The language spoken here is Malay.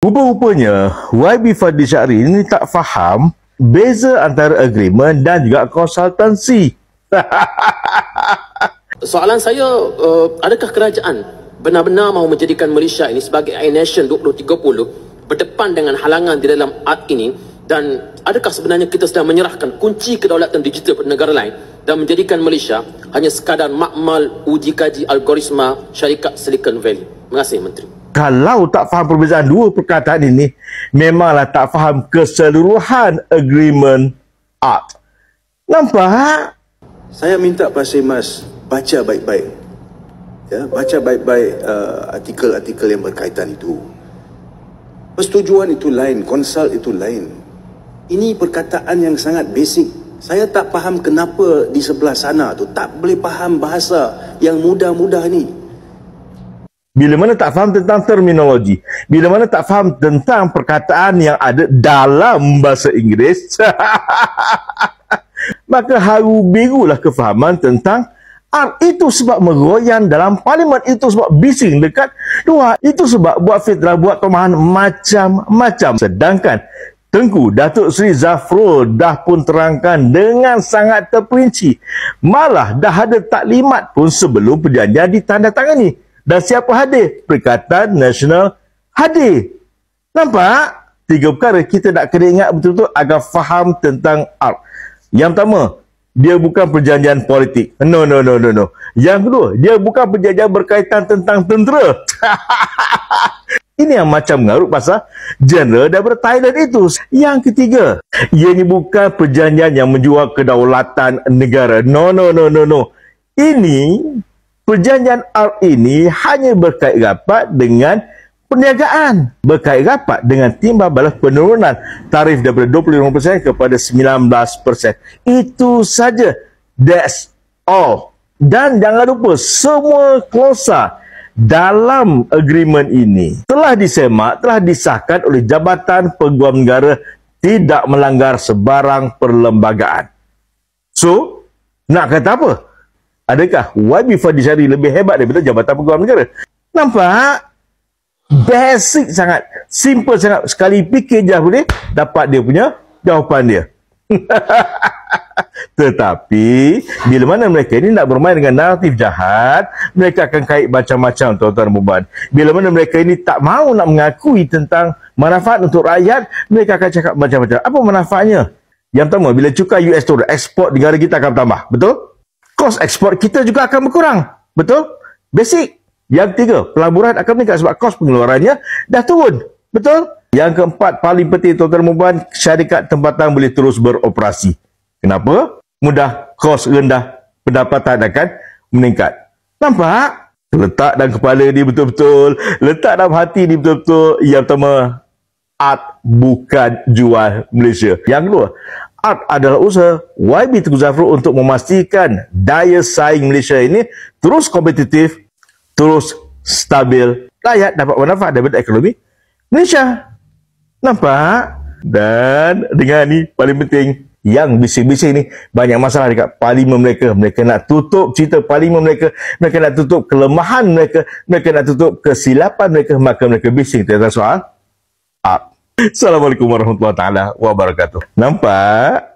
Rupa-rupanya YB Fadli Syahri ini tak faham beza antara agreement dan juga konsultansi. Soalan saya, adakah kerajaan benar-benar mahu menjadikan Malaysia ini sebagai iNation 2030 berdepan dengan halangan di dalam art ini, dan adakah sebenarnya kita sedang menyerahkan kunci kedaulatan digital kepada negara lain dan menjadikan Malaysia hanya sekadar makmal uji kaji algoritma syarikat Silicon Valley? Terima kasih, Menteri. Kalau tak faham perbezaan dua perkataan ini, memanglah tak faham keseluruhan agreement art. Nampak? Saya minta Pak Semas baca baik-baik. Ya, baca baik-baik artikel-artikel yang berkaitan itu. Persetujuan itu lain, konsult itu lain. Ini perkataan yang sangat basic. Saya tak faham kenapa di sebelah sana tu tak boleh faham bahasa yang mudah-mudah ni. Bila mana tak faham tentang terminologi, bila mana tak faham tentang perkataan yang ada dalam bahasa Inggeris, maka haru birulah kefahaman tentang art. Itu sebab meroyan dalam parlimen, itu sebab bising dekat luar, itu sebab buat fitnah, buat tomahan macam-macam. Sedangkan Tengku Datuk Seri Zafrul dah pun terangkan dengan sangat terperinci, malah dah ada taklimat pun sebelum perjanjian ditandatangani. Dan siapa hadir? Perikatan Nasional hadir. Nampak? Tiga perkara kita nak kena ingat betul-betul agar faham tentang art. Yang pertama, dia bukan perjanjian politik. No. Yang kedua, dia bukan perjanjian berkaitan tentang tentera. Ini yang macam mengarut pasal general daripada Thailand itu. Yang ketiga, ianya bukan perjanjian yang menjual kedaulatan negara. No. Ini perjanjian art ini hanya berkait rapat dengan perniagaan, berkait rapat dengan timbal balas penurunan tarif daripada 25% kepada 19%. Itu saja. That's all. Dan jangan lupa, semua klausa dalam agreement ini telah disemak, telah disahkan oleh Jabatan Peguam Negara, tidak melanggar sebarang perlembagaan. So, nak kata apa? Adakah YB Fadli Syahri lebih hebat daripada Jabatan Peguam Negara? Nampak? Basic sangat. Simple sangat. Sekali fikir je boleh dapat dia punya jawapan dia. Tetapi, bila mana mereka ini nak bermain dengan naratif jahat, mereka akan kait macam-macam, tuan-tuan dan puan. Bila mana mereka ini tak mahu nak mengakui tentang manfaat untuk rakyat, mereka akan cakap macam-macam. Apa manfaatnya? Yang pertama, bila cukai US turun, ekspor negara kita akan bertambah. Betul? Kos ekspor kita juga akan berkurang. Betul? Basic. Yang ketiga, pelaburan akan meningkat sebab kos pengeluarannya dah turun. Betul? Yang keempat, paling penting tuan-tuan dan puan, syarikat tempatan boleh terus beroperasi. Kenapa? Mudah, kos rendah, pendapatan akan meningkat. Nampak? Letak dalam kepala dia betul-betul, letak dalam hati dia betul-betul. Yang pertama, art bukan jual Malaysia. Yang kedua, art adalah usaha YB Tengku Zafrul untuk memastikan daya saing Malaysia ini terus kompetitif, terus stabil, rakyat dapat manfaat daripada ekonomi Malaysia. Nampak? Dan dengan ni paling penting, yang bising-bising ni banyak masalah dekat parlimen mereka. Mereka nak tutup cerita parlimen mereka, mereka nak tutup kelemahan mereka, mereka nak tutup kesilapan mereka, maka mereka bising tentang soal art. Assalamualaikum warahmatullahi wabarakatuh. Nampak?